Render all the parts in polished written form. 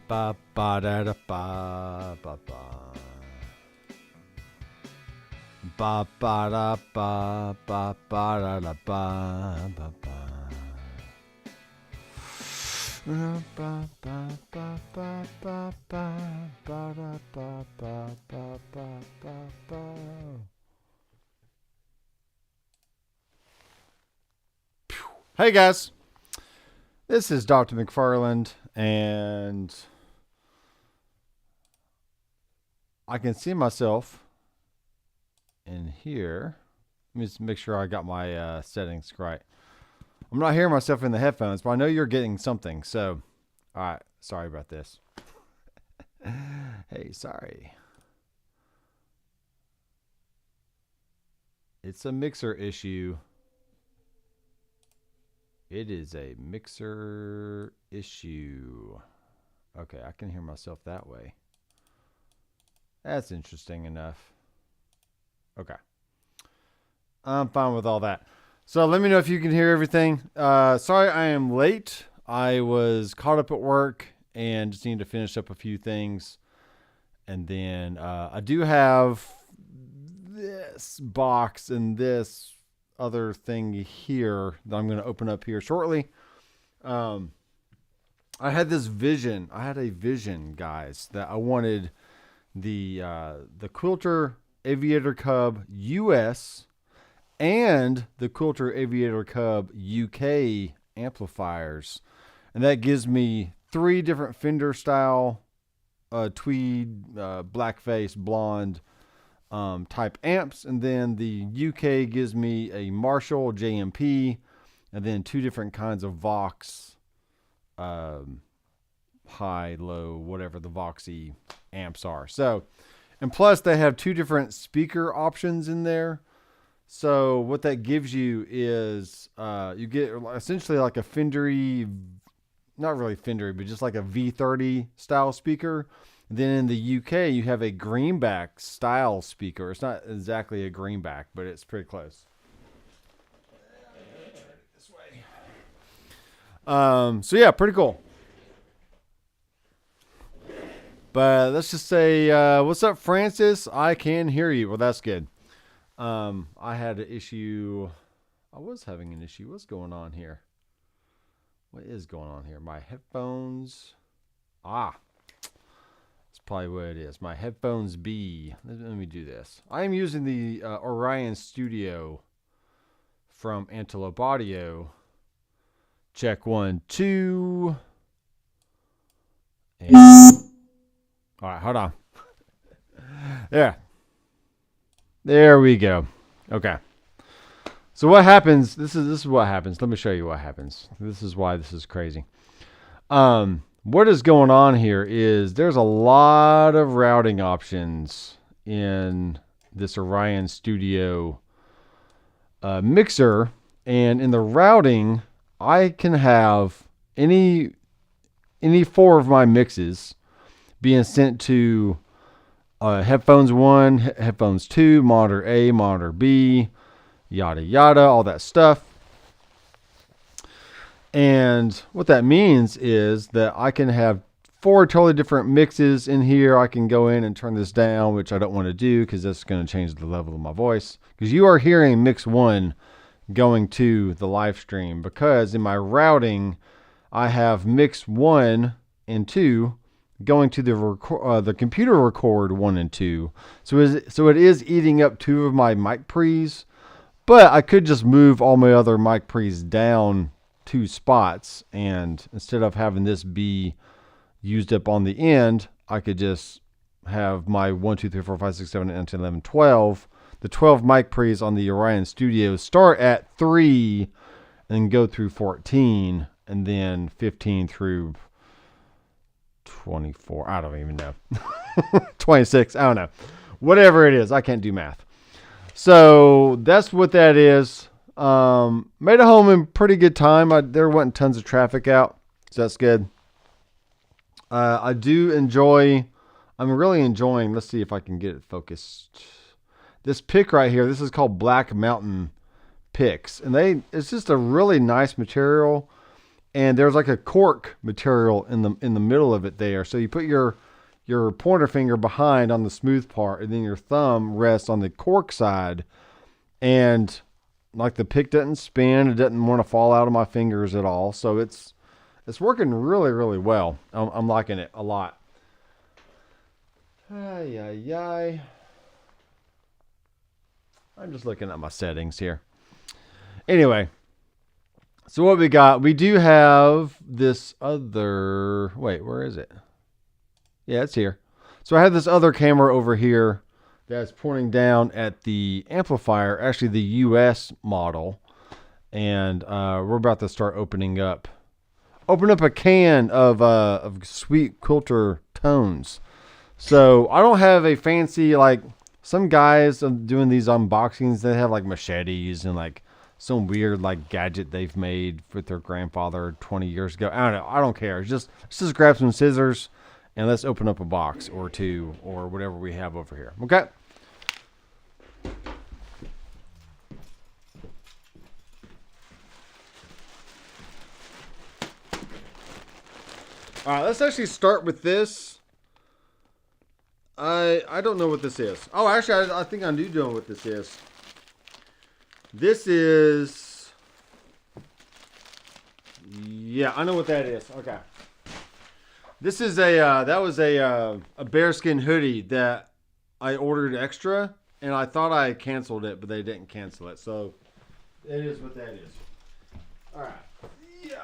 Ba ba da da ba ba ba. Ba ba da ba ba ba da da ba ba ba. Ba ba ba ba ba ba ba da ba ba ba ba ba. Hey guys, this is Doctor McFarland, and I can see myself in here. Let me just make sure I got my settings right. I'm not hearing myself in the headphones, but I know you're getting something. So, all right, sorry about this. Hey, sorry. It's a mixer issue. It is a mixer issue. Okay, I can hear myself that way. That's interesting enough. Okay. I'm fine with all that. So let me know if you can hear everything. Sorry I am late. I was caught up at work and just need to finish up a few things. And then I do have this box and this other thing here that I'm going to open up here shortly. I had this vision. I had a vision, guys, that I wanted the Quilter Aviator Cub US and the Quilter Aviator Cub UK amplifiers. And that gives me 3 different Fender style tweed, blackface, blonde type amps. And then the UK gives me a Marshall JMP and then 2 different kinds of Vox, high, low, whatever the Voxy amps are. So, and plus they have 2 different speaker options in there. So what that gives you is you get essentially like a Fendery, not really Fendery, but just like a V30 style speaker. And then in the UK, you have a greenback style speaker. It's not exactly a greenback, but it's pretty close. This way. So yeah, pretty cool. But let's just say, what's up, Francis? I can hear you. Well, that's good. I had an issue. I was having an issue. What's going on here? What is going on here? My headphones. That's probably what it is. My headphones B. Let me do this. I am using the Orion Studio from Antelope Audio. Check 1, 2. And all right, hold on. There we go. Okay. So what happens? This is what happens. Let me show you what happens. This is why this is crazy. What is going on here is there's a lot of routing options in this Orion Studio mixer, and in the routing, I can have any 4 of my mixes being sent to headphones 1, headphones 2, monitor A, monitor B, yada yada, all that stuff. And what that means is that I can have 4 totally different mixes in here. I can go in and turn this down, which I don't want to do because that's going to change the level of my voice. Because you are hearing mix 1 going to the live stream, because in my routing, I have mix 1 and 2 going to the computer record 1 and 2. So it is eating up 2 of my mic pre's, but I could just move all my other mic pre's down 2 spots, and instead of having this be used up on the end, I could just have my 1, 2, 3, 4, 5, 6, 7, 8, 9, 10, 11, 12. The 12 mic pre's on the Orion Studio start at 3 and go through 14, and then 15 through 24. I don't even know. 26. I don't know. Whatever it is. I can't do math. So that's what that is. Made it home in pretty good time. There wasn't tons of traffic out, so that's good. I do enjoy. I'm really enjoying. Let's see if I can get it focused. This pick right here. This is called Black Mountain picks, and it's just a really nice material. and there's like a cork material in the middle of it there. So you put your pointer finger behind on the smooth part, and then your thumb rests on the cork side, and like the pick doesn't spin, it doesn't want to fall out of my fingers at all. So it's working really, really well. I'm liking it a lot. Ay, ay, ay. I'm just looking at my settings here. Anyway, so what we got, we do have this other, wait, where is it? Yeah, it's here. So I have this other camera over here that's pointing down at the amplifier, actually the US model. And we're about to start open up a can of sweet Quilter tones. So I don't have a fancy, like some guys doing these unboxings, they have like machetes and like some weird like gadget they've made with their grandfather 20 years ago. I don't know. I don't care. Let's just grab some scissors and let's open up a box or two or whatever we have over here. Okay. All right, let's actually start with this. I don't know what this is. Oh, actually, I think I do know what this is. This is... Yeah, I know what that is. Okay. This is that was a bearskin hoodie that I ordered extra, and I thought I canceled it, but they didn't cancel it. So, it is what that is. All right. Yeah.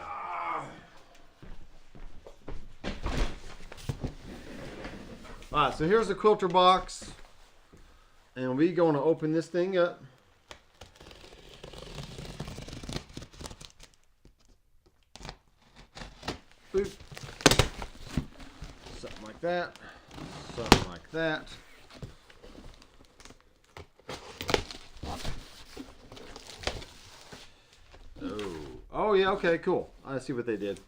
All right, so here's the Quilter box, and we're going to open this thing up. Boop. Something like that. Something like that. Oh yeah, okay, cool. I see what they did.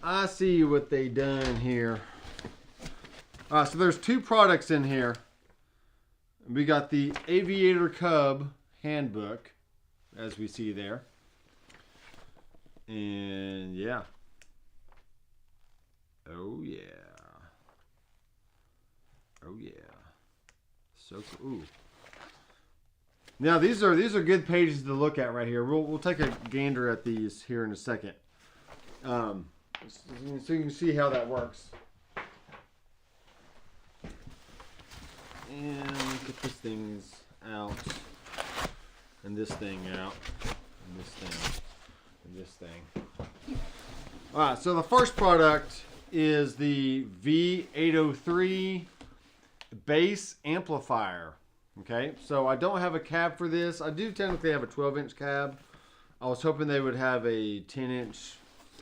I see what they done here. All right, so there's two products in here. We got the Aviator Cub handbook, as we see there. And yeah. Oh yeah. Oh yeah. So cool. Ooh. Now these are good pages to look at right here. We'll take a gander at these here in a second. So you can see how that works. And get this thing's out, and this thing out, and this thing, and this thing. All right, so the first product is the V803 bass amplifier. Okay, so I don't have a cab for this. I do technically have a 12-inch cab. I was hoping they would have a 10-inch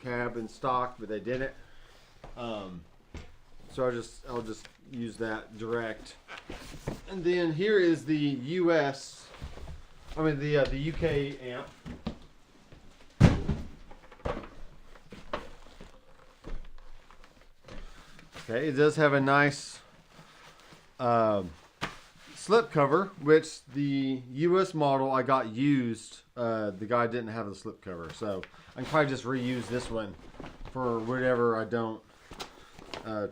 cab in stock, but they didn't. So I'll just use that direct. And then here is the the UK amp. Okay, it does have a nice slip cover, which the US model I got used. The guy didn't have the slip cover, so I can probably just reuse this one for whatever I don't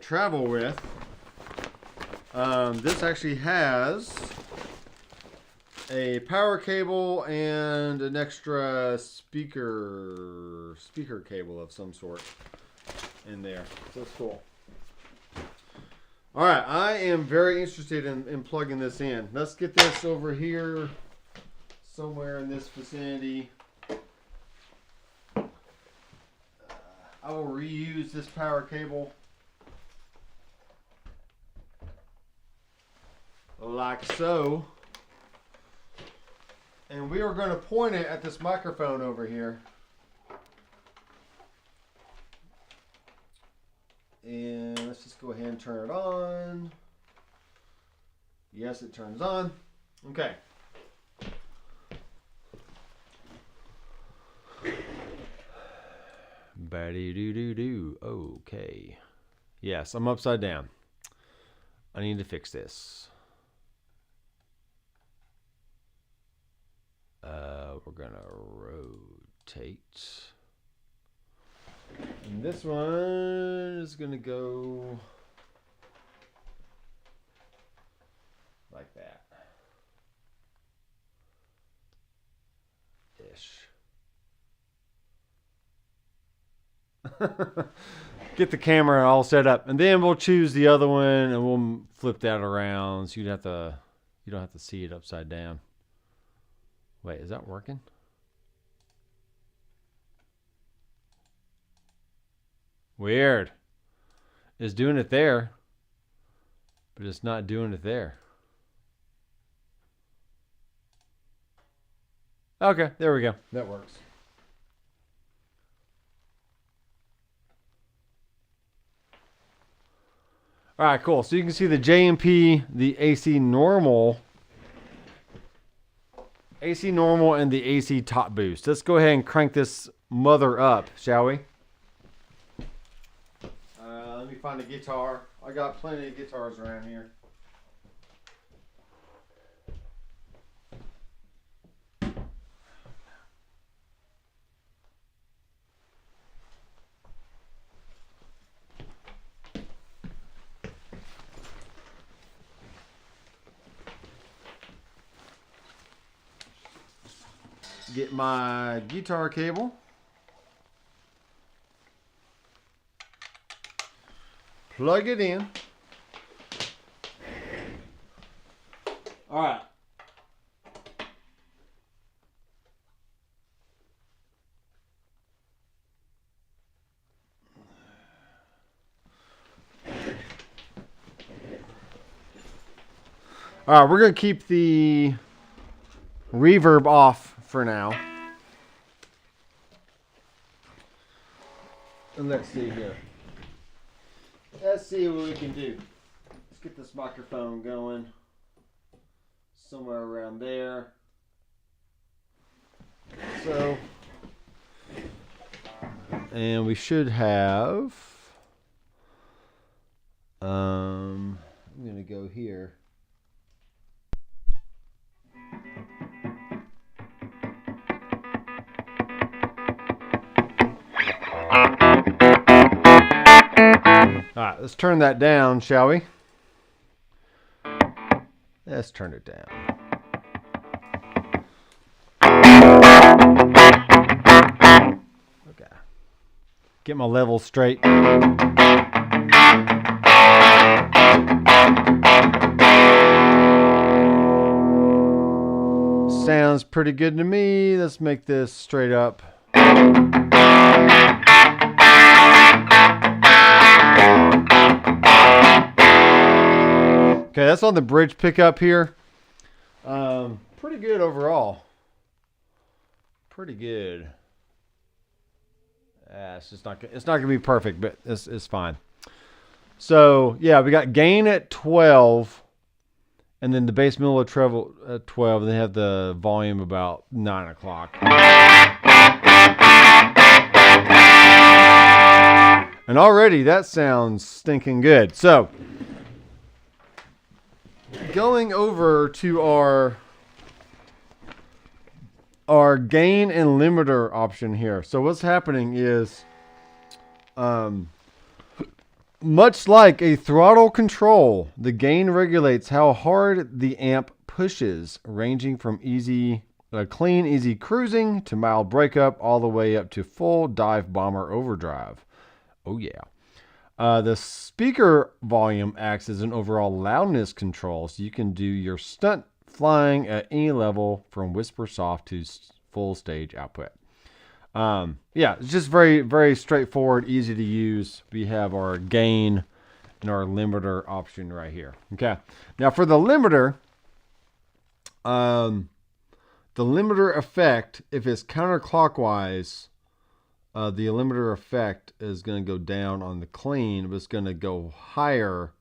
travel with. This actually has a power cable and an extra speaker cable of some sort in there. So it's cool. All right, I am very interested in plugging this in. Let's get this over here somewhere in this vicinity. I will reuse this power cable like so. And we are going to point it at this microphone over here. And let's just go ahead and turn it on. Yes, it turns on. Okay. Ba-dee-doo-doo-doo. Okay. Yes, I'm upside down. I need to fix this. We're gonna rotate. And this one is going to go like that. Ish. Get the camera all set up, and then we'll choose the other one and we'll flip that around so you don't have to see it upside down. Wait, is that working? Weird. It's doing it there, but it's not doing it there. Okay, there we go. That works. All right, cool. So you can see the J&P, the AC normal, and the AC top boost. Let's go ahead and crank this mother up, shall we? Let me find a guitar. I got plenty of guitars around here. Get my guitar cable. Plug it in. All right. All right, we're going to keep the reverb off for now. And let's see here. Let's see what we can do. Let's get this microphone going somewhere around there. So, and we should have, I'm going to go here. All right, let's turn that down, shall we? Let's turn it down. Okay. Get my level straight. Sounds pretty good to me. Let's make this straight up. Okay, that's on the bridge pickup here. Pretty good overall. Pretty good. It's not gonna be perfect, but it's fine. So yeah, we got gain at 12, and then the bass middle of treble at 12, and they have the volume about 9 o'clock. And already that sounds stinking good. So going over to our gain and limiter option here. So what's happening is, much like a throttle control, the gain regulates how hard the amp pushes, ranging from clean, easy cruising to mild breakup, all the way up to full dive bomber overdrive. Oh yeah. The speaker volume acts as an overall loudness control, so you can do your stunt flying at any level from whisper soft to full stage output. Yeah, it's just very, very straightforward, easy to use. We have our gain and our limiter option right here. Okay, now for the limiter effect, if it's counterclockwise, the limiter effect is going to go down on the clean, but it's going to go higher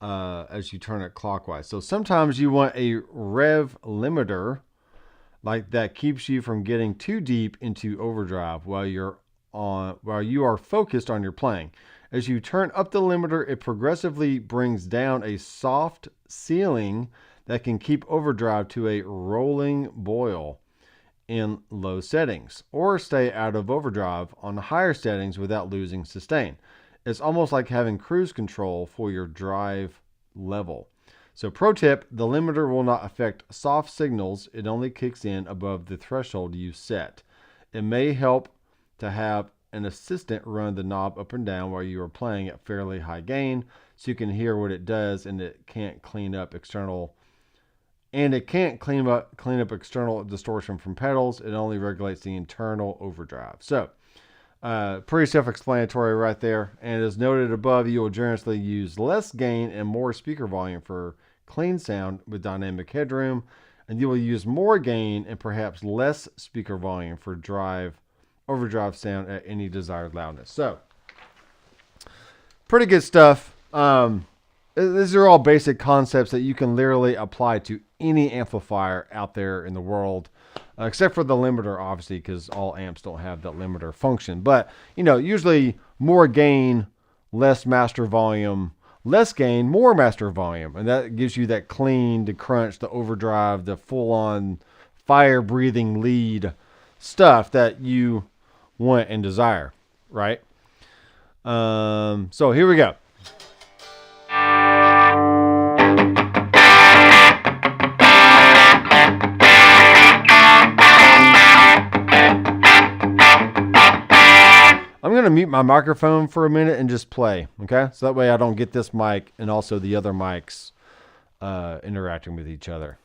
as you turn it clockwise. So sometimes you want a rev limiter like that keeps you from getting too deep into overdrive while you are focused on your playing. As you turn up the limiter, it progressively brings down a soft ceiling that can keep overdrive to a rolling boil. in low settings, or stay out of overdrive on higher settings without losing sustain. It's almost like having cruise control for your drive level. So pro tip, the limiter will not affect soft signals. It only kicks in above the threshold you set. It may help to have an assistant run the knob up and down while you are playing at fairly high gain, so you can hear what it does, and it can't clean up external external distortion from pedals. It only regulates the internal overdrive. So pretty self-explanatory right there. And as noted above, you will generously use less gain and more speaker volume for clean sound with dynamic headroom, and you will use more gain and perhaps less speaker volume for overdrive sound at any desired loudness. So pretty good stuff. These are all basic concepts that you can literally apply to any amplifier out there in the world, except for the limiter, obviously, because all amps don't have that limiter function. But, usually more gain, less master volume, less gain, more master volume. And that gives you that clean, the crunch, the overdrive, the full-on fire-breathing lead stuff that you want and desire, right? So here we go. I'm going to mute my microphone for a minute and just play, okay? So that way I don't get this mic and also the other mics interacting with each other.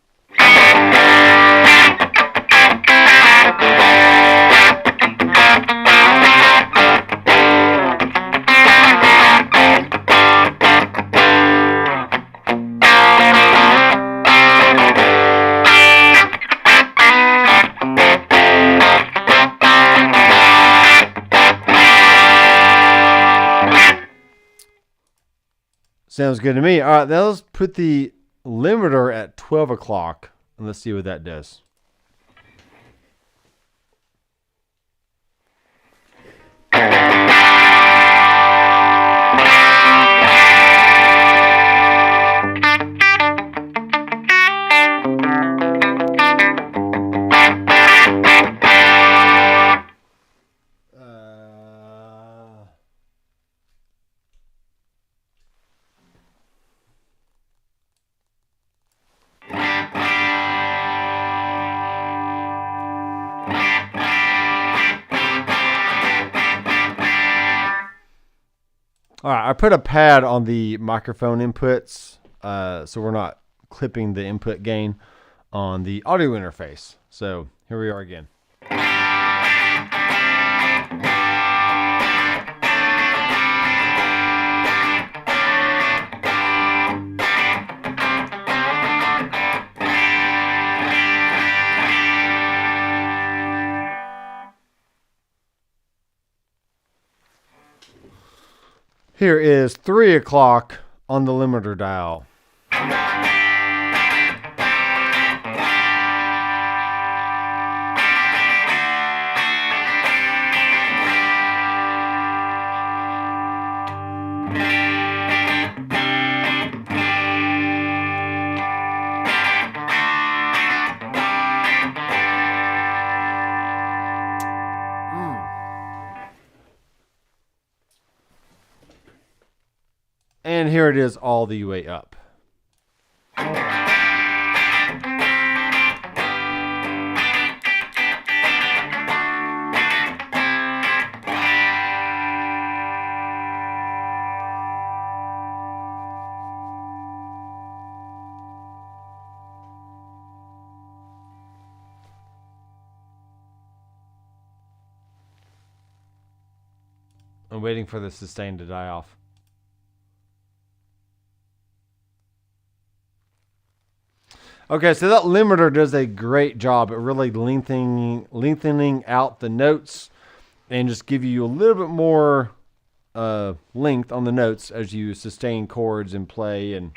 Sounds good to me. All right, now let's put the limiter at 12 o'clock, and let's see what that does. All right, I put a pad on the microphone inputs, so we're not clipping the input gain on the audio interface. So here we are again. Here is 3 o'clock on the limiter dial. And here it is all the way up. I'm waiting for the sustain to die off. Okay, so that limiter does a great job at really lengthening out the notes and just give you a little bit more length on the notes as you sustain chords and play. And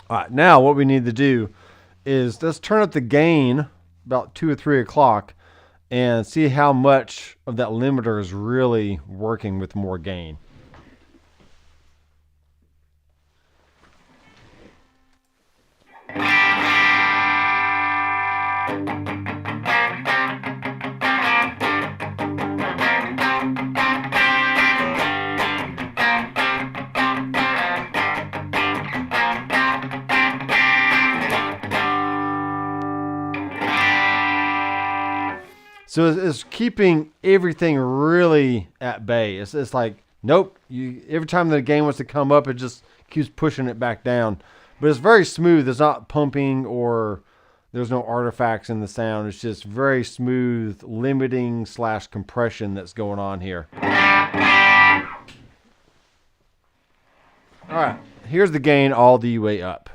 all right, now what we need to do is let's turn up the gain about 2 or 3 o'clock and see how much of that limiter is really working with more gain. So it's keeping everything really at bay. It's like, nope. Every time the gain wants to come up, it just keeps pushing it back down. But it's very smooth. It's not pumping or there's no artifacts in the sound. It's just very smooth limiting / compression that's going on here. All right. Here's the gain all the way up.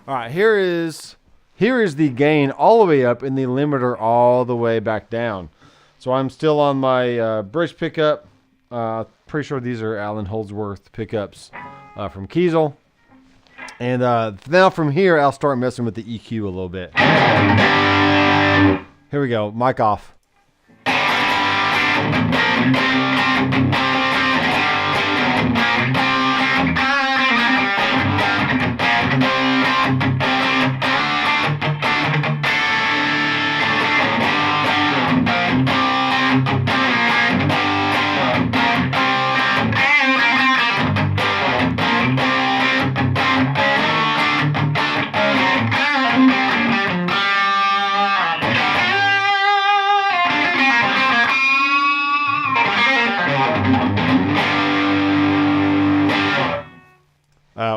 All right, here is the gain all the way up and the limiter all the way back down. So I'm still on my bridge pickup. Pretty sure these are Alan Holdsworth pickups from Kiesel. And now from here, I'll start messing with the EQ a little bit. Here we go, mic off.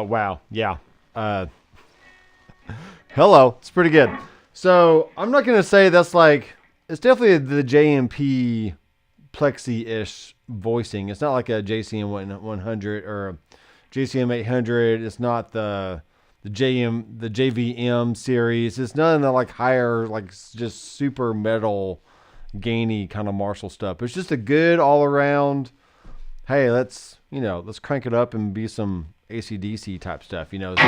Wow. Yeah. Hello. It's pretty good. So I'm not going to say that's like, it's definitely the JMP Plexi-ish voicing. It's not like a JCM 100 or a JCM 800. It's not the JVM series. It's none of the like higher, like just super metal gainy kind of Marshall stuff. It's just a good all around, hey, let's crank it up and be some AC/DC type stuff, mute.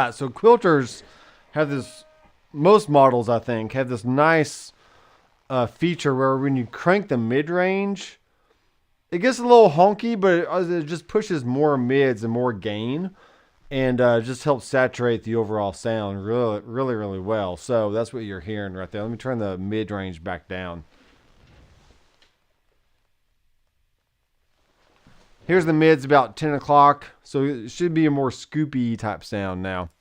So Quilters have this, most models I think, have this nice feature where when you crank the mid-range, it gets a little honky, but it just pushes more mids and more gain, and just helps saturate the overall sound really, really, really well. So that's what you're hearing right there. Let me turn the mid-range back down. Here's the mids about 10 o'clock, so it should be a more scoopy type sound now.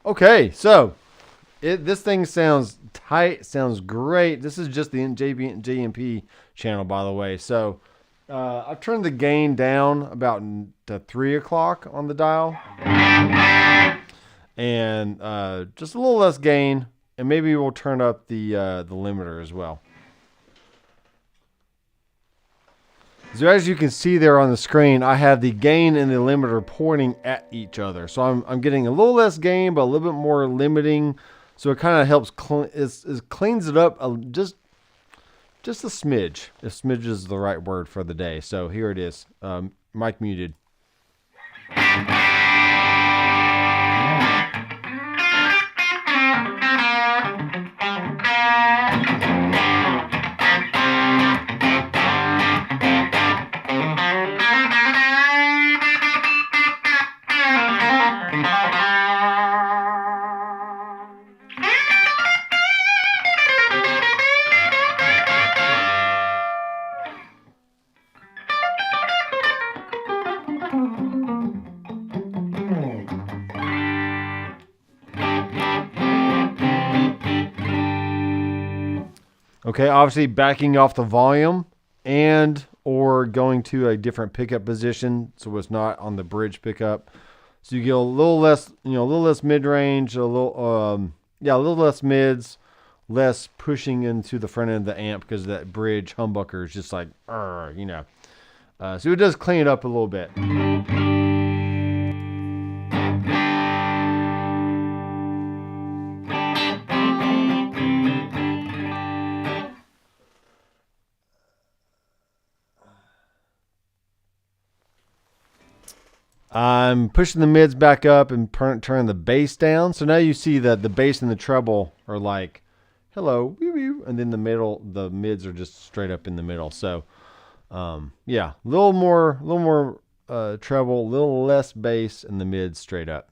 Okay, so this thing sounds tight, sounds great. This is just the JMP channel, by the way. So I've turned the gain down about to 3 o'clock on the dial, and just a little less gain, and maybe we'll turn up the limiter as well. So as you can see there on the screen, I have the gain and the limiter pointing at each other. So I'm getting a little less gain, but a little bit more limiting. So it kind of helps cleans it up just a smidge. If smidge is the right word for the day. So here it is. Mic muted. Okay, obviously backing off the volume and or going to a different pickup position so it's not on the bridge pickup. So you get a little less, a little less mid-range, a little less mids, less pushing into the front end of the amp because that bridge humbucker is just like, so it does clean it up a little bit. I'm pushing the mids back up and turn the bass down. So now you see that the bass and the treble are like, hello, and then the mids are just straight up in the middle. So, yeah, a little more treble, a little less bass, and the mids straight up.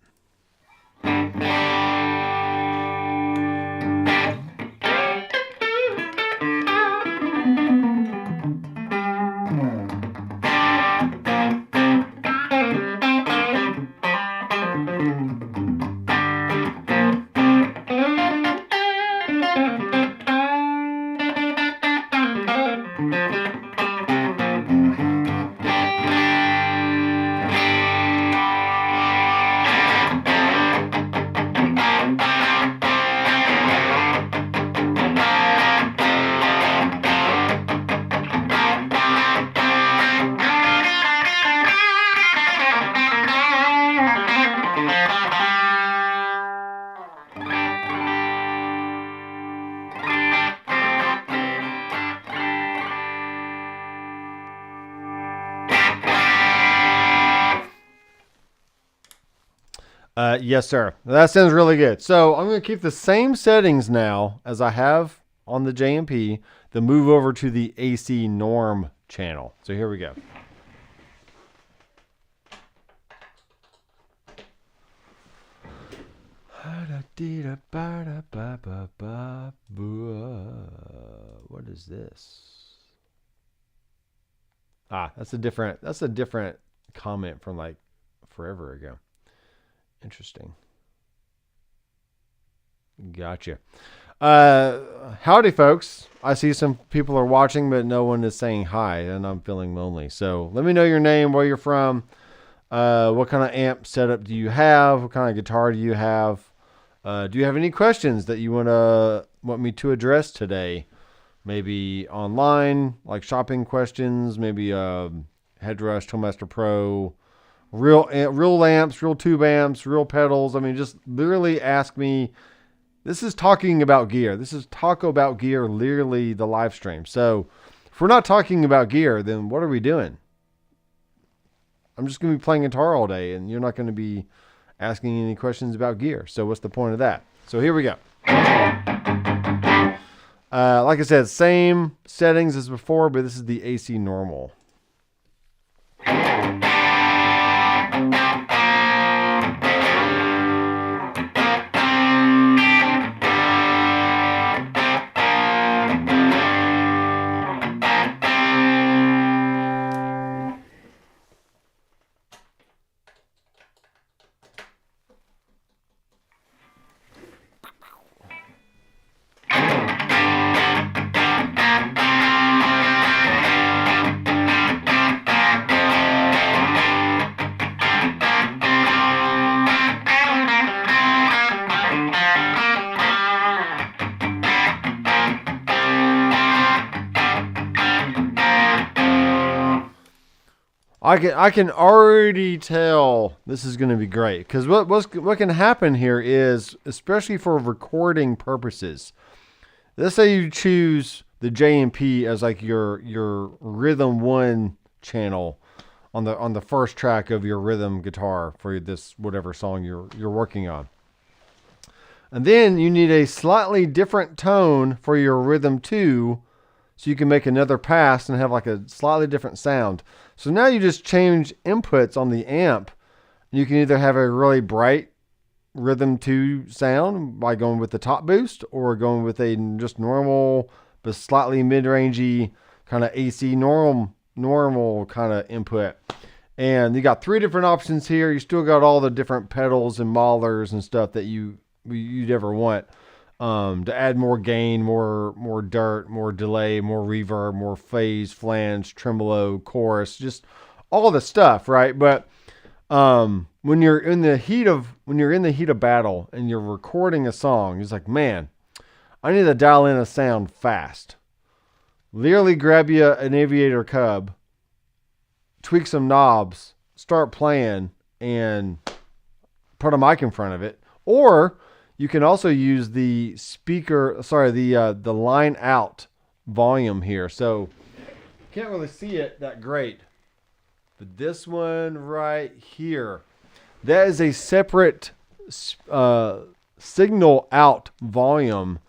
Yes, sir. That sounds really good. So I'm going to keep the same settings now as I have on the JMP, then move over to the AC norm channel. So here we go. What is this? That's a different comment from like forever ago. Interesting. Gotcha. Howdy, folks. I see some people are watching, but no one is saying hi, and I'm feeling lonely. So let me know your name, where you're from, what kind of amp setup do you have, what kind of guitar do you have, do you have any questions that you want me to address today? Maybe online, like shopping questions, maybe Headrush, Toolmaster Pro, real amps, real tube amps, real pedals. I mean, just literally ask me. This is talking about gear. This is Tac-O-Bout Gear, literally the live stream. So If we're not talking about gear, then what are we doing? I'm just going to be playing guitar all day, and you're not going to be asking any questions about gear. So what's the point of that? So here we go. Like I said, same settings as before, but this is the AC normal. I can already tell this is going to be great, because what can happen here is, especially for recording purposes, let's say you choose the J&P as like your rhythm 1 channel on the first track of your rhythm guitar for this whatever song you're working on. And then you need a slightly different tone for your rhythm 2, so you can make another pass and have like a slightly different sound. So now you just change inputs on the amp. You can either have a really bright rhythm 2 sound by going with the top boost, or going with a just normal but slightly mid-rangey kind of AC normal kind of input. And you got 3 different options here. You still got all the different pedals and maulers and stuff that you'd ever want. To add more gain, more dirt, more delay, more reverb, more phase, flange, tremolo, chorus, just all the stuff, right? But when you're in the heat of battle and you're recording a song, it's like, man, I need to dial in a sound fast. Literally grab you an Aviator Cub, tweak some knobs, start playing, and put a mic in front of it. Or you can also use the the line out volume here. So you can't really see it that great, but this one right here, that is a separate signal out volume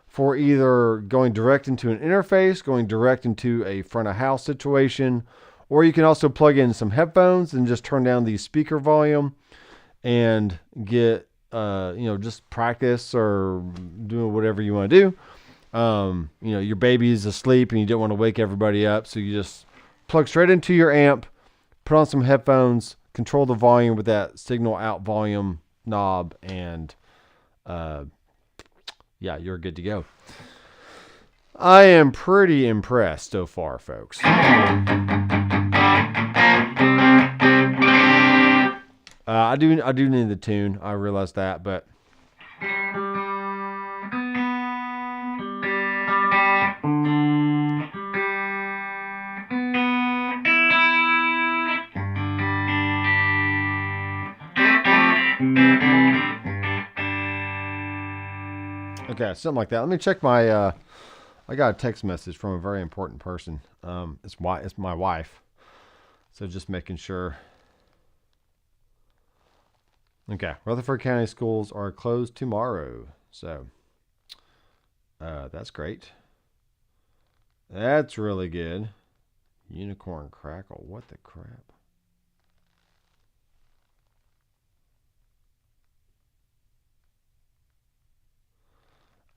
for either going direct into an interface, going direct into a front of house situation, or you can also plug in some headphones and just turn down the speaker volume and get just practice or doing whatever you want to do. Your baby's asleep and you don't want to wake everybody up, so you just plug straight into your amp, put on some headphones, control the volume with that signal out volume knob, and you're good to go. I am pretty impressed so far, folks. I do need the tune. I realize that, but okay, something like that. Let me check my. I got a text message from a very important person. It's my wife. So just making sure. Okay, Rutherford County schools are closed tomorrow. So that's great. That's really good. Unicorn Crackle. What the crap?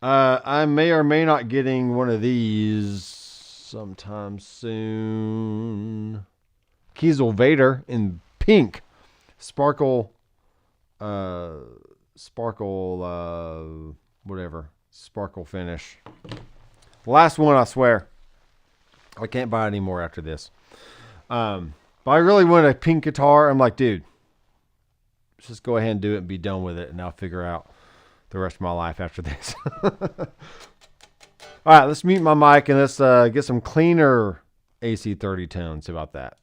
I may or may not getting one of these sometime soon. Kiesel Vader in pink. Sparkle, whatever. Sparkle finish. Last one, I swear. I can't buy any more after this. But I really want a pink guitar. I'm like, dude, let's just go ahead and do it and be done with it, and I'll figure out the rest of my life after this. All right, let's mute my mic and let's get some cleaner AC30 tones. How about that?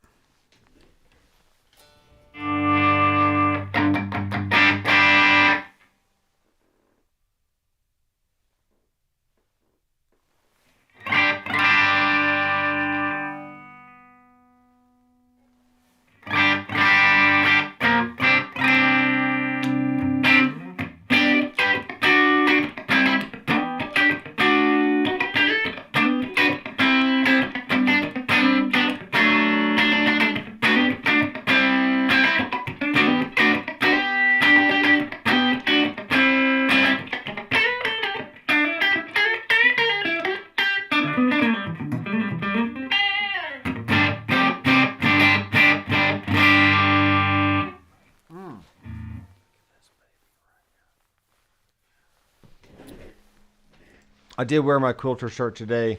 I did wear my Quilter shirt today.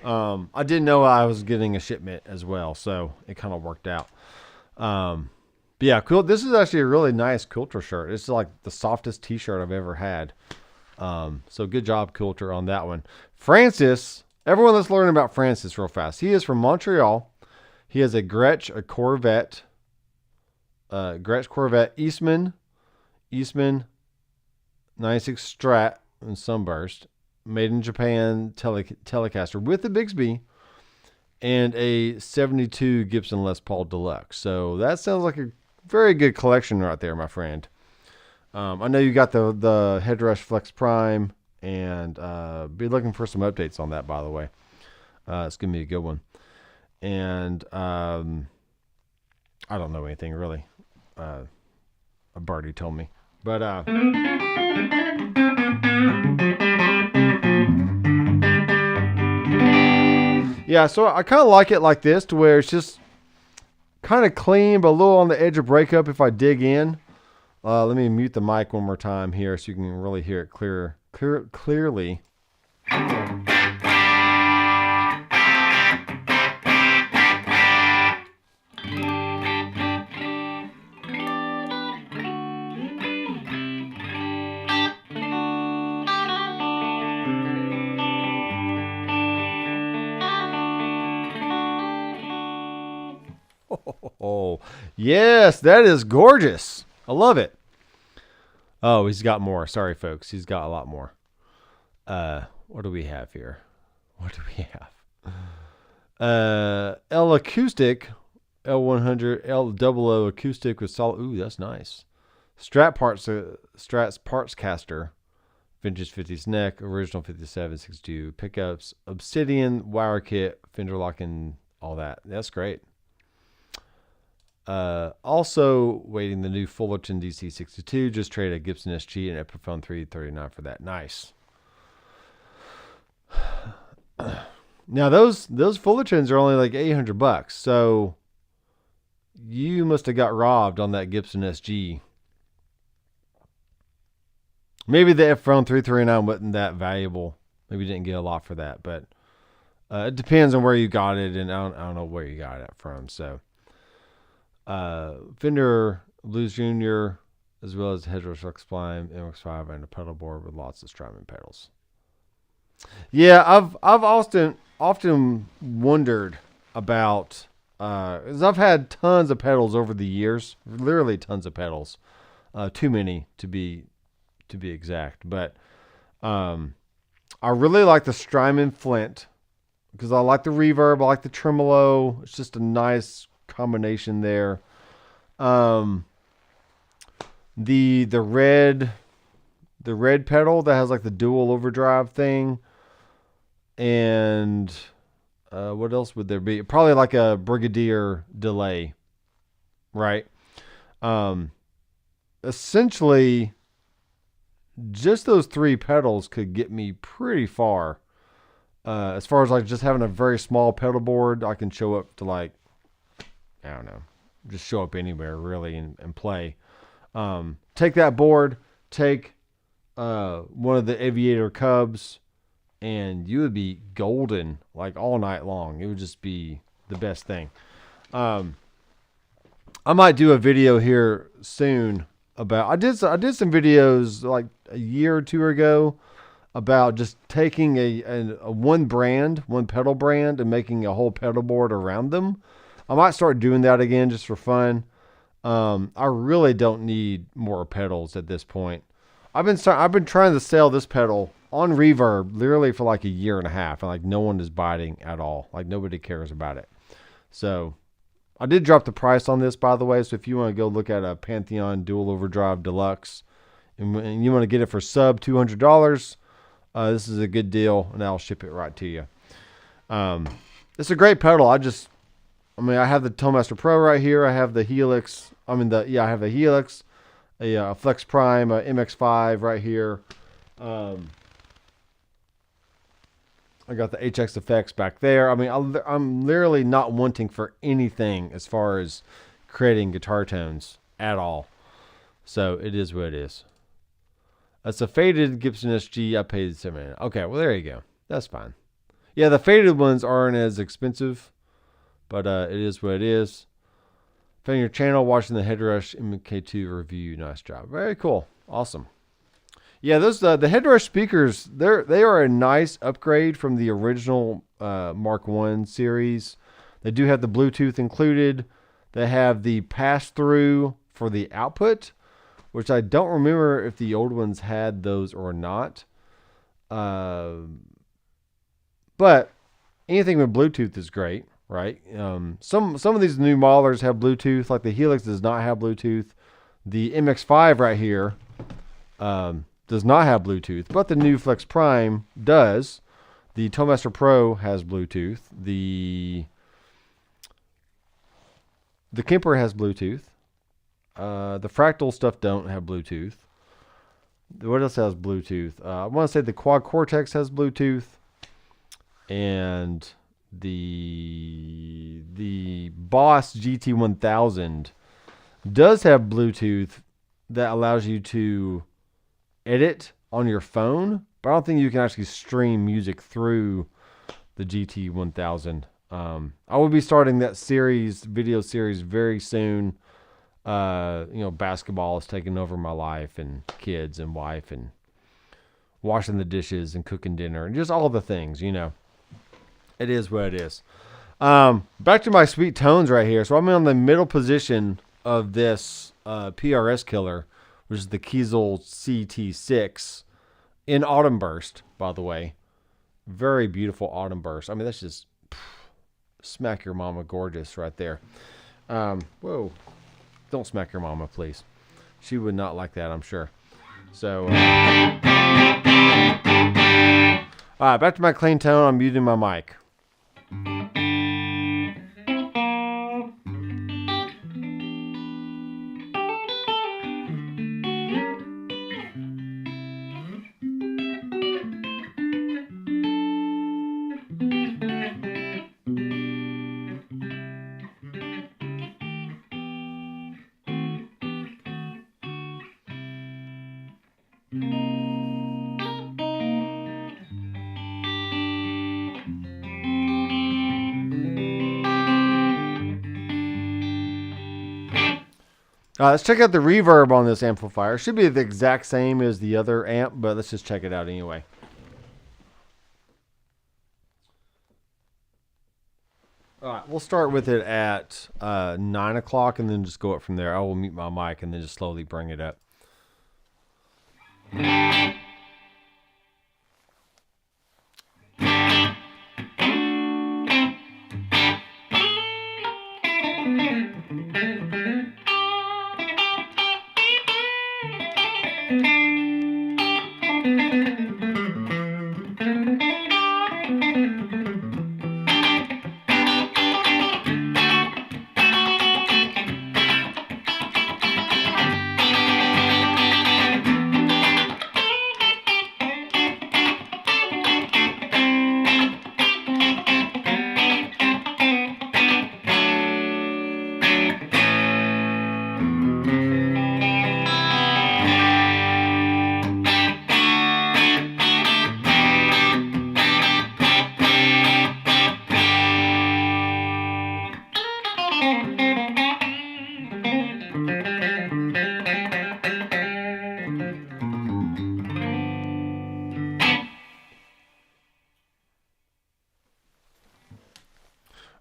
I didn't know I was getting a shipment as well, so it kind of worked out. But yeah, this is actually a really nice Quilter shirt. It's like the softest t-shirt I've ever had. So good job, Quilter, on that one. Francis, everyone, let's learn about Francis real fast. He is from Montreal. He has a Gretsch, a Corvette, Gretsch Corvette Eastman 96 Strat and Sunburst, made in Japan Telecaster with the Bixby, and a 72 Gibson Les Paul Deluxe. So that sounds like a very good collection right there, my friend. I know you got the Headrush Flex Prime, and be looking for some updates on that, by the way. It's going to be a good one. And I don't know anything really. A birdie told me. But yeah, so I kind of like it like this, to where it's just kind of clean, but a little on the edge of breakup if I dig in. Let me mute the mic one more time here so you can really hear it clearly. Oh, yes, that is gorgeous. I love it. Oh, he's got more. Sorry, folks. He's got a lot more. What do we have here? What do we have? L Acoustic, L100, L00 Acoustic with solid. Ooh, that's nice. Strat's Parts Caster. Vintage 50s neck. Original 57, 62 pickups. Obsidian wire kit. Fender lock and all that. That's great. Also waiting the new Fullerton DC62. Just traded a Gibson SG and Epiphone 339 for that. Nice. Now those Fullertons are only like $800, so you must have got robbed on that Gibson SG. Maybe the Epiphone 339 wasn't that valuable. Maybe you didn't get a lot for that, but it depends on where you got it, and I don't know where you got it from. So. Fender Blues Jr., as well as Headrush Flex Prime, MX5, and a pedal board with lots of Strymon pedals. Yeah, I've often wondered about, because I've had tons of pedals over the years, literally tons of pedals, too many to be exact. But I really like the Strymon Flint because I like the reverb, I like the tremolo. It's just a nice combination there. The red pedal that has like the dual overdrive thing, and what else would there be? Probably like a Brigadier delay, right? Essentially just those three pedals could get me pretty far. As far as like just having a very small pedal board, I can show up to like, I don't know, just show up anywhere really and play. Take that board, take one of the Aviator Cubs, and you would be golden like all night long. It would just be the best thing. I might do a video here soon about, I did some videos like a year or two ago about just taking a one pedal brand and making a whole pedal board around them. I might start doing that again just for fun. I really don't need more pedals at this point. I've been trying to sell this pedal on Reverb literally for like a year and a half, and like no one is biting at all. Like nobody cares about it. So I did drop the price on this, by the way. So if you want to go look at a Pantheon Dual Overdrive Deluxe and you want to get it for sub $200, this is a good deal, and I'll ship it right to you. It's a great pedal. I have the Tollmaster Pro right here. I have the Helix. I have the Helix, a Flex Prime, a MX5 right here. I got the HX Effects back there. I mean, I'm literally not wanting for anything as far as creating guitar tones at all. So it is what it is. That's a faded Gibson SG. I paid $7. Okay, well there you go. That's fine. Yeah, the faded ones aren't as expensive, but it is what it is. Found your channel watching the Headrush MK2 review. Nice job. Very cool. Awesome. Yeah, those the Headrush speakers, they are a nice upgrade from the original Mark I series. They do have the Bluetooth included. They have the pass-through for the output, which I don't remember if the old ones had those or not. But anything with Bluetooth is great, right? Some of these new modelers have Bluetooth, like the Helix does not have Bluetooth. The MX5 right here does not have Bluetooth, but the new Flex Prime does. The Toastmaster Pro has Bluetooth. The Kemper has Bluetooth. The Fractal stuff don't have Bluetooth. What else has Bluetooth? I want to say the Quad Cortex has Bluetooth, and the Boss GT1000 does have Bluetooth that allows you to edit on your phone, but I don't think you can actually stream music through the GT1000. I will be starting that video series very soon. Basketball is taking over my life, and kids and wife, and washing the dishes and cooking dinner and just all the things, It is what it is. Back to my sweet tones right here. So I'm in the middle position of this PRS killer, which is the Kiesel CT6 in Autumn Burst, by the way. Very beautiful Autumn Burst. I mean, that's just smack your mama gorgeous right there. Whoa. Don't smack your mama, please. She would not like that, I'm sure. So, all right, back to my clean tone. I'm muting my mic. Let's check out the reverb on this amplifier. It should be the exact same as the other amp, but let's just check it out anyway. All right, we'll start with it at 9 o'clock and then just go up from there. I will mute my mic and then just slowly bring it up.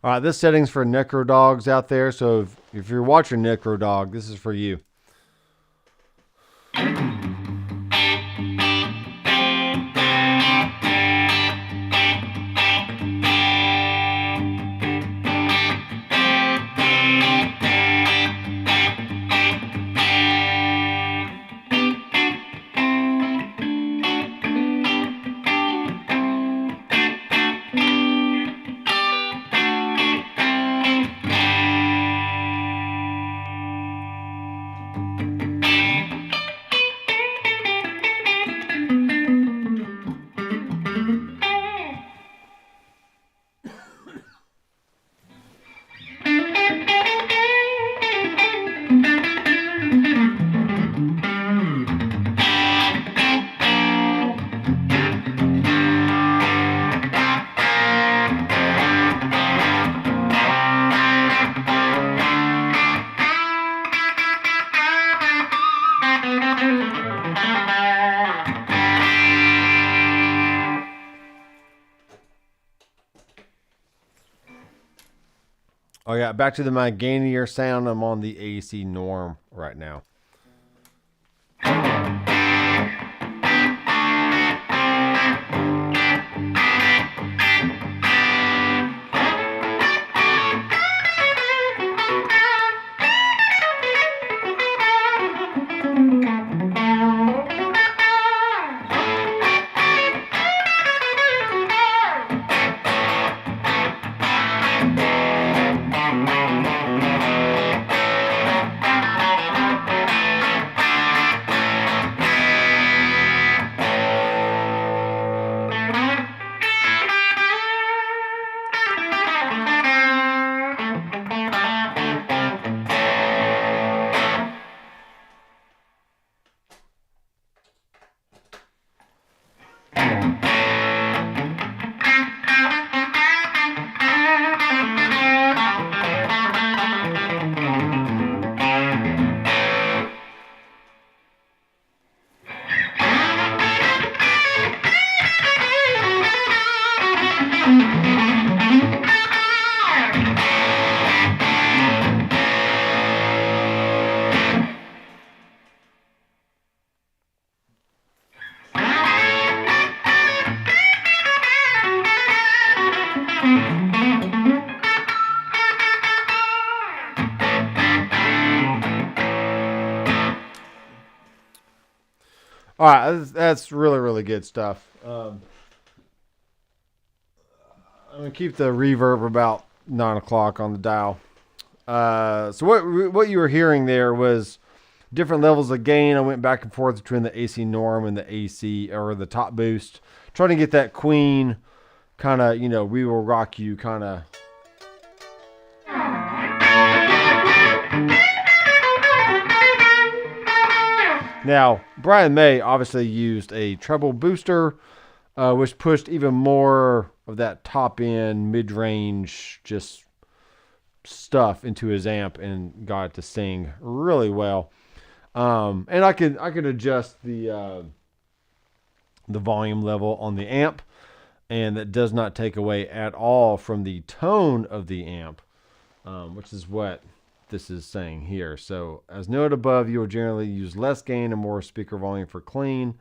All right, this setting's for Necro Dogs out there, so if you're watching Necro Dog, this is for you. Oh yeah, back to my gainier sound. I'm on the AC norm right now. All right, that's really, really good stuff. I'm going to keep the reverb about 9 o'clock on the dial. So what you were hearing there was different levels of gain. I went back and forth between the AC norm and the AC or the top boost, trying to get that Queen kind of, We Will Rock You kind of. Now, Brian May obviously used a treble booster, which pushed even more of that top end, mid range, just stuff into his amp and got it to sing really well. And I could adjust the volume level on the amp, and that does not take away at all from the tone of the amp, which is what this is saying here. So as noted above, you will generally use less gain and more speaker volume for clean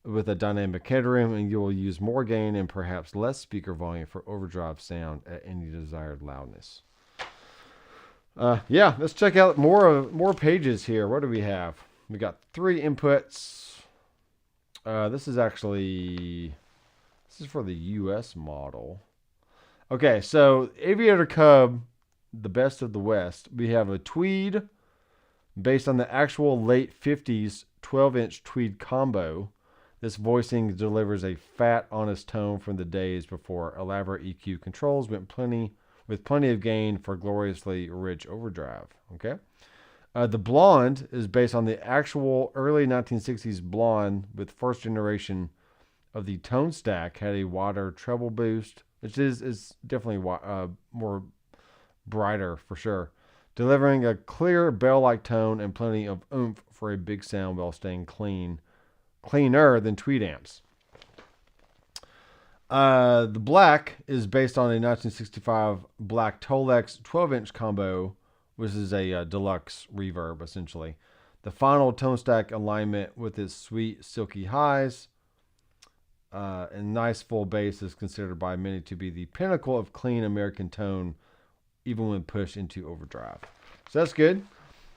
with a dynamic headroom, and you will use more gain and perhaps less speaker volume for overdrive sound at any desired loudness. Yeah, let's check out more pages here. What do we have? We got 3 inputs. This is for the US model. Okay, so Aviator Cub, the best of the West. We have a Tweed based on the actual late 50s 12-inch Tweed combo. This voicing delivers a fat, honest tone from the days before elaborate EQ controls with plenty of gain for gloriously rich overdrive. Okay. The Blonde is based on the actual early 1960s Blonde with first generation of the tone stack, had a wider treble boost, which is definitely more brighter for sure, delivering a clear bell-like tone and plenty of oomph for a big sound while staying cleaner than Tweed amps. The Black is based on a 1965 Black Tolex 12-inch combo, which is a deluxe reverb essentially. The final tone stack alignment with its sweet silky highs and nice full bass is considered by many to be the pinnacle of clean American tone, even when pushed into overdrive. So that's good.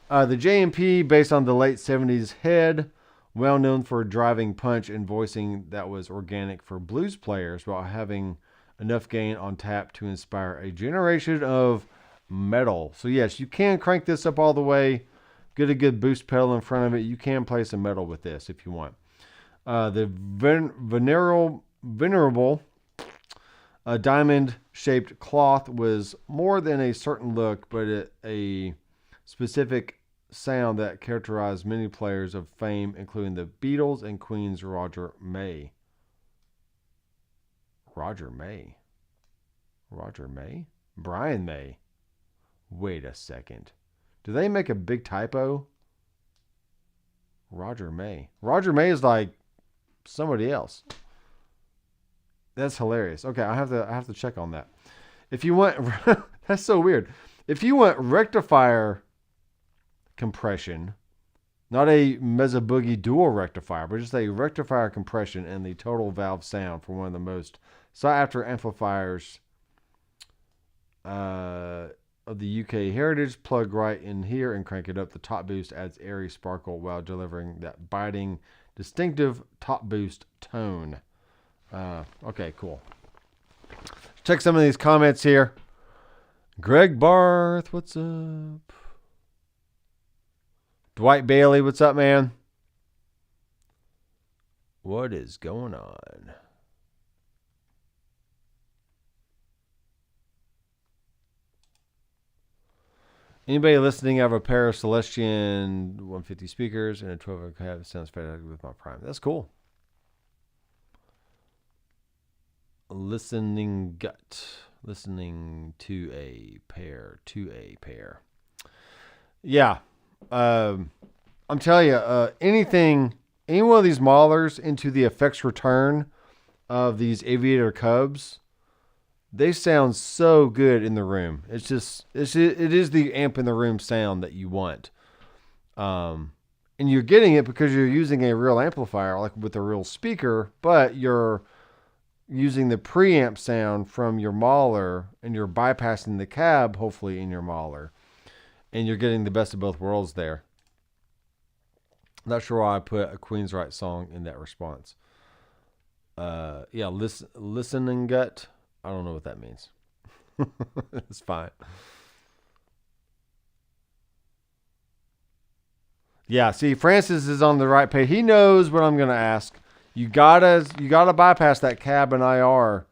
The JMP, based on the late 70s Head, well known for driving punch and voicing that was organic for blues players while having enough gain on tap to inspire a generation of metal. So yes, you can crank this up all the way, get a good boost pedal in front of it. You can play some metal with this if you want. The venerable diamond-shaped cloth was more than a certain look, but a specific sound that characterized many players of fame, including the Beatles and Queen's Roger May. Roger May? Brian May. Wait a second. Do they make a big typo? Roger May. Roger May is like somebody else. That's hilarious. Okay, I have to check on that. If you want, that's so weird. If you want rectifier compression, not a Mesa Boogie dual rectifier, but just a rectifier compression and the total valve sound for one of the most sought after amplifiers of the UK heritage, plug right in here and crank it up. The top boost adds airy sparkle while delivering that biting, distinctive top boost tone. Okay, cool. Check some of these comments here. Greg Barth, what's up? Dwight Bailey, what's up, man? What is going on? Anybody listening have a pair of Celestion 150 speakers and a 12 cab? Sounds better with my Prime. That's cool. Listening to a pair. Yeah. I'm telling you, any one of these maulers into the effects return of these Aviator Cubs, they sound so good in the room. It is the amp in the room sound that you want. And you're getting it because you're using a real amplifier, like with a real speaker, but you're using the preamp sound from your mauler and you're bypassing the cab, hopefully, in your mauler. And you're getting the best of both worlds there. Not sure why I put a Queensryche song in that response. Yeah, listening gut. I don't know what that means. It's fine. Yeah, see, Francis is on the right page. He knows what I'm going to ask. You gotta bypass that cab and IR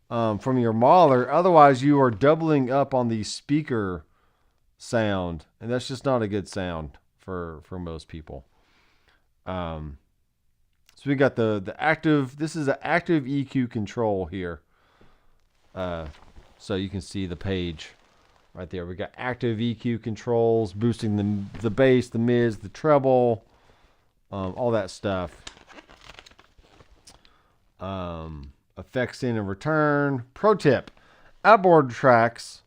from your mauler. Otherwise, you are doubling up on the speaker sound, and that's just not a good sound for most people. So we got the active. This is an active EQ control here. So you can see the page right there. We got active EQ controls, boosting the bass, the mids, the treble, all that stuff. Effects in and return. Pro tip: outboard tracks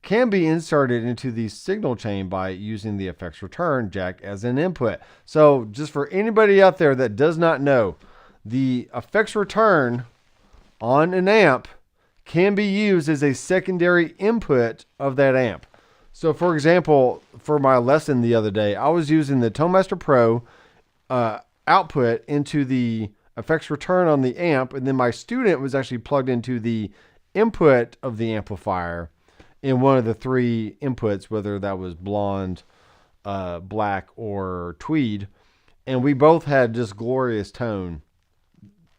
can be inserted into the signal chain by using the effects return jack as an input. So just for anybody out there that does not know, the effects return on an amp can be used as a secondary input of that amp. So for example, for my lesson the other day, I was using the ToneMaster Pro output into the effects return on the amp, and then my student was actually plugged into the input of the amplifier in one of the three inputs, whether that was blonde, black, or tweed, and we both had just glorious tone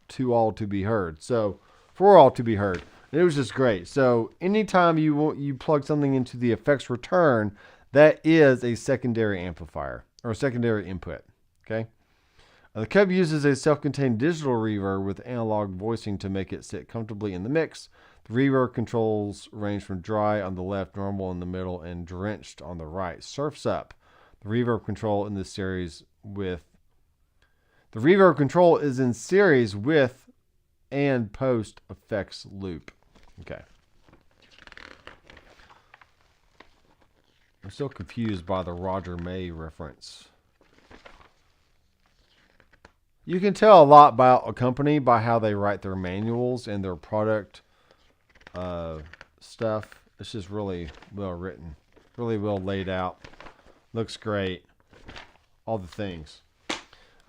for all to be heard. And it was just great. So anytime you plug something into the effects return, that is a secondary amplifier or a secondary input. Okay. The Cub uses a self-contained digital reverb with analog voicing to make it sit comfortably in the mix. The reverb controls range from dry on the left, normal in the middle, and drenched on the right. Surfs up. The reverb control is in series with and post effects loop. Okay. I'm still confused by the Roger May reference. You can tell a lot about a company by how they write their manuals and their product stuff. It's just really well written, really well laid out. Looks great. All the things.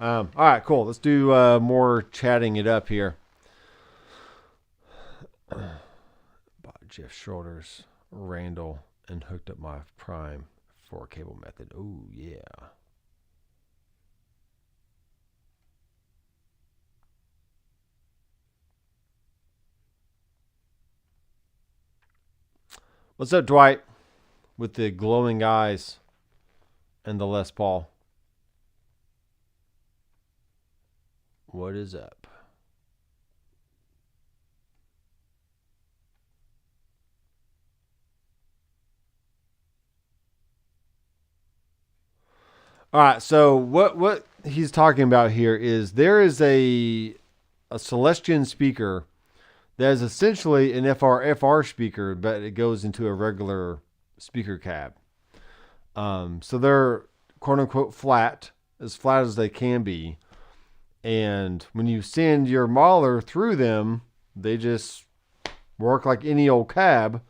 All right, cool. Let's do more chatting it up here. Bought Jeff Schroeder's Randall and hooked up my Prime 4 cable method. Oh, yeah. What's up, Dwight? With the glowing eyes and the Les Paul. What is up? All right, so what he's talking about here is there is a Celestion speaker that is essentially an FR speaker, but it goes into a regular speaker cab. So they're quote unquote flat as they can be. And when you send your mauler through them, they just work like any old cab,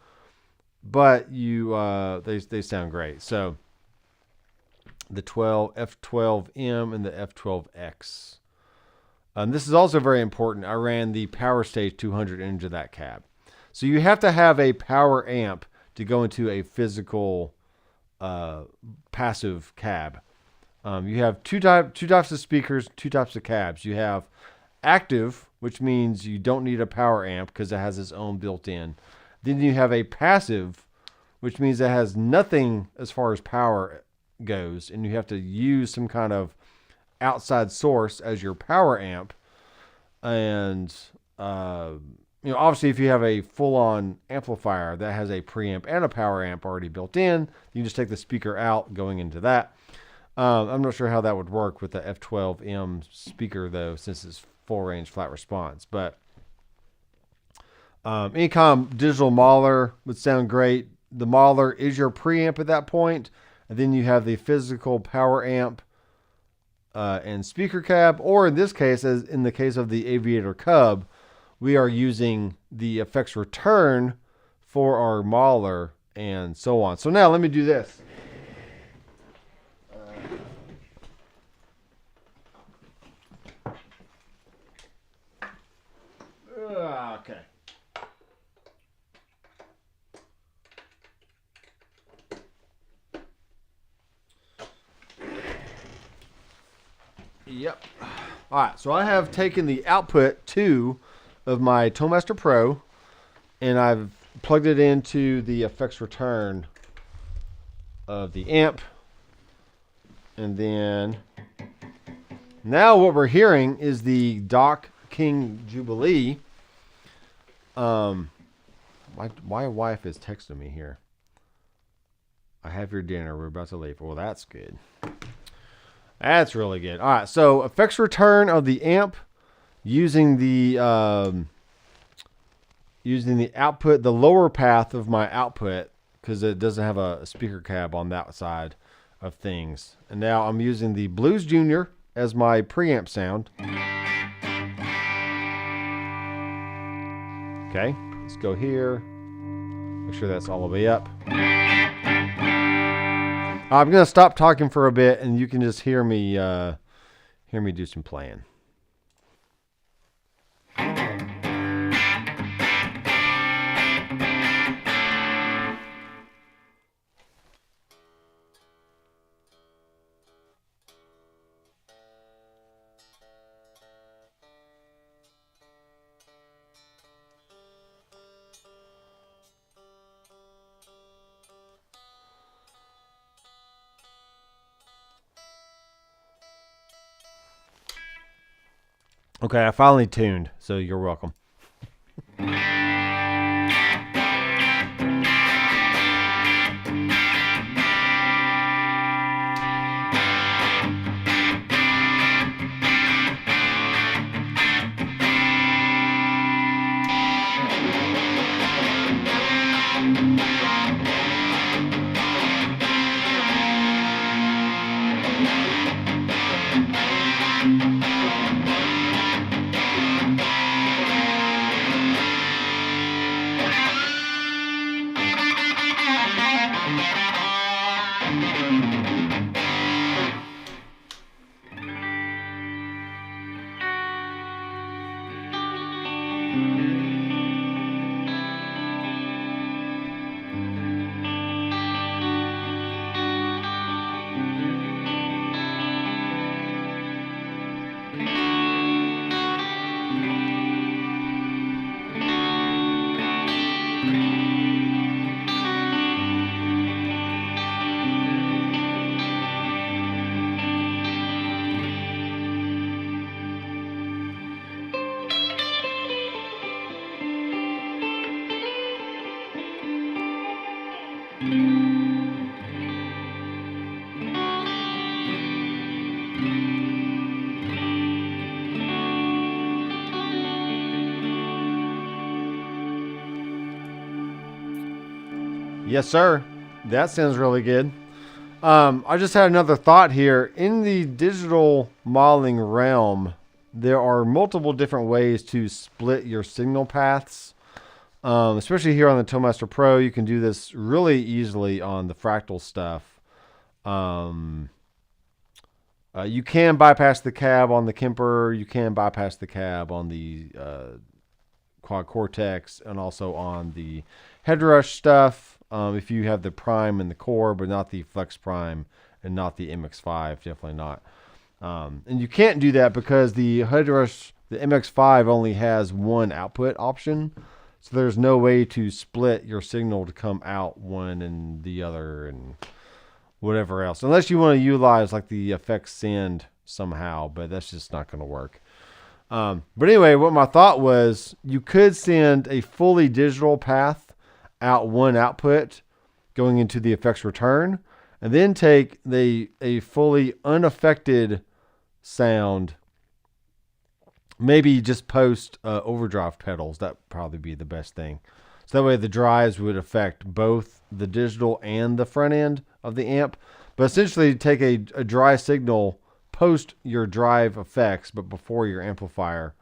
but they sound great. So the F12M and the F12X. This is also very important. I ran the Power Stage 200 into that cab. So you have to have a power amp to go into a physical passive cab. You have two types of speakers, two types of cabs. You have active, which means you don't need a power amp because it has its own built-in. Then you have a passive, which means it has nothing as far as power goes, and you have to use some kind of outside source as your power amp. And obviously, if you have a full-on amplifier that has a preamp and a power amp already built in, you can just take the speaker out going into that. I'm not sure how that would work with the F12M speaker, though, since it's full-range flat response. But any kind of digital mauler would sound great. The mauler is your preamp at that point, and then you have the physical power amp and speaker cab, or in this case, as in the case of the Aviator Cub, we are using the effects return for our mauler and so on. So now let me do this. Okay. Yep. All right, so I have taken the output 2 of my Tonemaster Pro, and I've plugged it into the effects return of the amp. And then now what we're hearing is the Doc King Jubilee. My wife is texting me here. I have your dinner. We're about to leave. Well, that's good. That's really good. All right, so effects return of the amp using the output, the lower path of my output, because it doesn't have a speaker cab on that side of things. And now I'm using the Blues Junior as my preamp sound. Okay, let's go here. Make sure that's all the way up. I'm gonna stop talking for a bit, and you can just hear me do some playing. Okay, I finally tuned, so you're welcome. Yes, sir. That sounds really good. I just had another thought here. In the digital modeling realm, there are multiple different ways to split your signal paths. Especially here on the Toolmaster Pro, you can do this really easily on the fractal stuff. You can bypass the cab on the Kemper. You can bypass the cab on the Quad Cortex, and also on the Headrush stuff. If you have the Prime and the Core, but not the Flex Prime and not the MX5, definitely not. And you can't do that because the Headrush, the MX5 only has one output option. So there's no way to split your signal to come out one and the other and whatever else. Unless you want to utilize like the effects send somehow, but that's just not going to work. But anyway, what my thought was, you could send a fully digital path out one output going into the effects return, and then take a fully unaffected sound, maybe just post overdrive pedals. That'd probably be the best thing. So that way the drives would affect both the digital and the front end of the amp. But essentially take a dry signal, post your drive effects, but before your amplifier.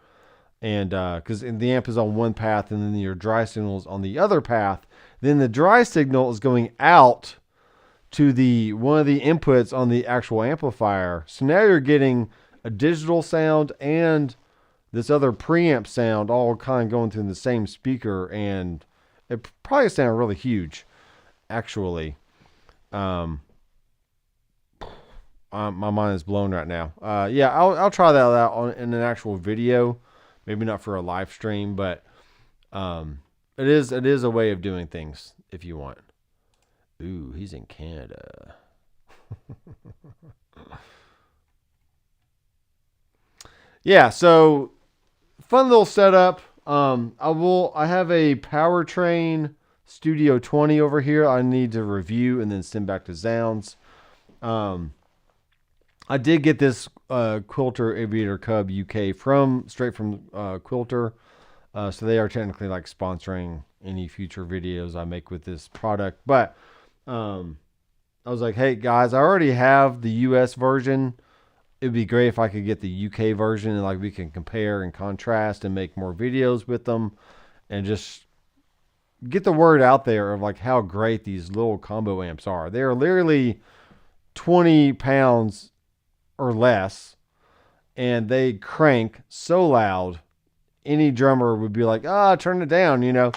And because the amp is on one path and then your dry signal is on the other path. Then the dry signal is going out to the one of the inputs on the actual amplifier. So now you're getting a digital sound and this other preamp sound all kind of going through the same speaker, and it probably sound really huge, actually. My mind is blown right now. Yeah, I'll try that out in an actual video, maybe not for a live stream, but it is a way of doing things if you want. Ooh, he's in Canada. Yeah, so fun little setup. I have a Powertrain Studio 20 over here I need to review and then send back to Zounds. I did get this Quilter Aviator Cub UK straight from Quilter. So they are technically like sponsoring any future videos I make with this product. But I was like, hey guys, I already have the US version. It'd be great if I could get the UK version and like we can compare and contrast and make more videos with them and just get the word out there of like how great these little combo amps are. They're literally 20 pounds or less, and they crank so loud any drummer would be like, turn it down, you know.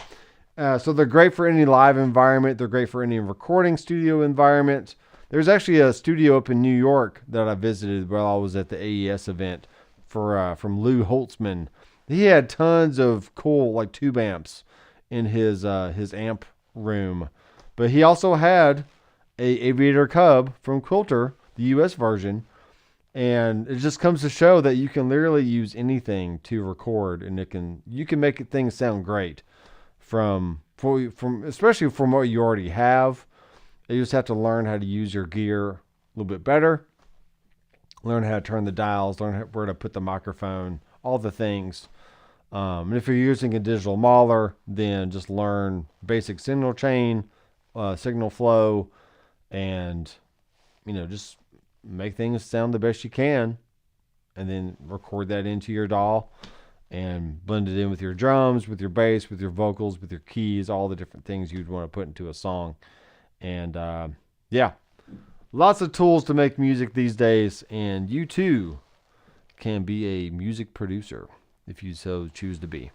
So they're great for any live environment. They're great for any recording studio environment. There's actually a studio up in New York that I visited while I was at the AES event from Lou Holtzman. He had tons of cool like tube amps in his amp room, but he also had a Aviator Cub from Quilter, the US version, and it just comes to show that you can literally use anything to record, and you can make things sound great from especially from what you already have. You just have to learn how to use your gear a little bit better, learn how to turn the dials, learn where to put the microphone, all the things. And if you're using a digital modeler, then just learn basic signal chain, signal flow, and just make things sound the best you can, and then record that into your DAW and blend it in with your drums, with your bass, with your vocals, with your keys, all the different things you'd want to put into a song. And yeah, lots of tools to make music these days, and you too can be a music producer if you so choose to be.